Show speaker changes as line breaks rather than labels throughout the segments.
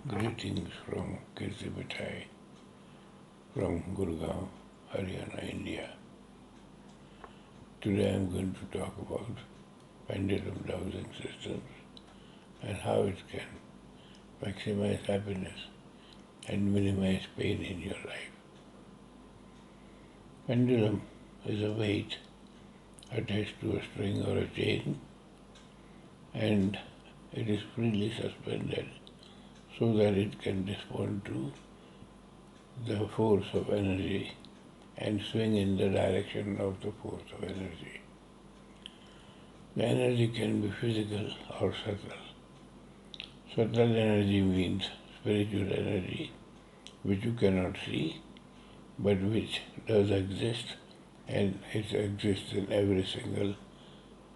Greetings from Kirtipitai, from Gurgaon, Haryana, India. Today I am going to talk about pendulum dowsing systems and how it can maximize happiness and minimize pain in your life. Pendulum is a weight attached to a string or a chain, and it is freely suspended so that it can respond to the force of energy and swing in the direction of the force of energy. The energy can be physical or subtle. Subtle energy means spiritual energy, which you cannot see, but which does exist, and it exists in every single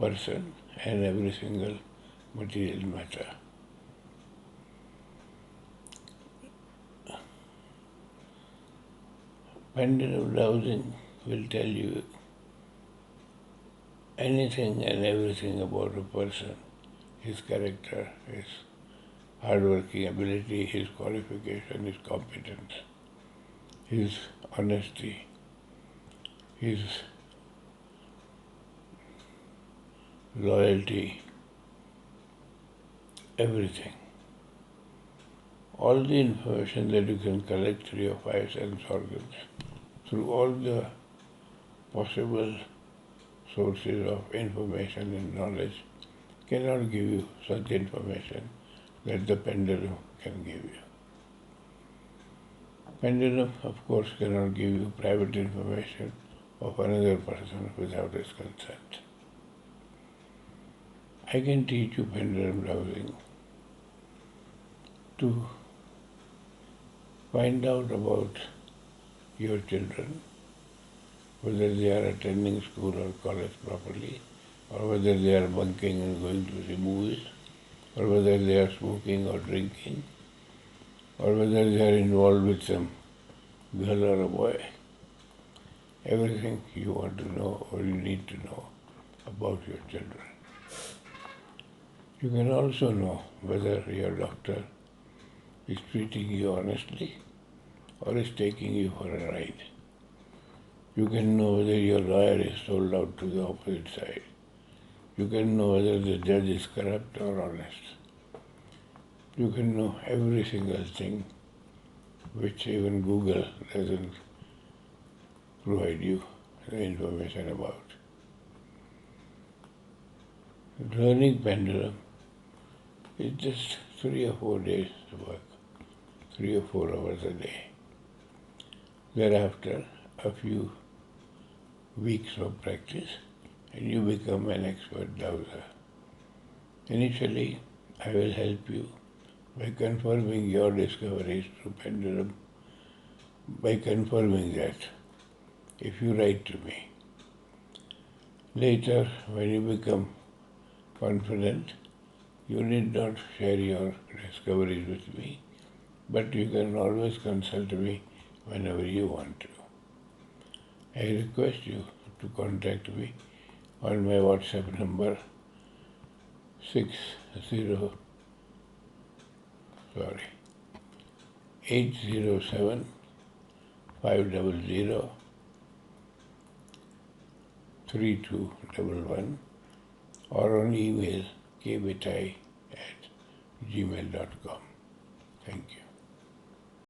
person and every single material matter. Pendulum dowsing will tell you anything and everything about a person, his character, his hard-working ability, his qualification, his competence, his honesty, his loyalty, everything. All the information that you can collect through your five sense organs, through all the possible sources of information and knowledge, cannot give you such information that the pendulum can give you. Pendulum, of course, cannot give you private information of another person without his consent. I can teach you pendulum dowsing to find out about your children, whether they are attending school or college properly, or whether they are bunking and going to see movies, or whether they are smoking or drinking, or whether they are involved with some girl or a boy. Everything you want to know or you need to know about your children. You can also know whether your doctor is treating you honestly or is taking you for a ride. You can know whether your lawyer is sold out to the opposite side. You can know whether the judge is corrupt or honest. You can know every single thing which even Google doesn't provide you the information about. Learning pendulum is just 3 or 4 days work, 3 or 4 hours a day. Thereafter, a few weeks of practice, and you become an expert dowser. Initially, I will help you by confirming your discoveries through pendulum, by confirming that if you write to me. Later, when you become confident, you need not share your discoveries with me, but you can always consult me whenever you want to. I request you to contact me on my WhatsApp number 807 500 3211 or on email kbitai@gmail.com.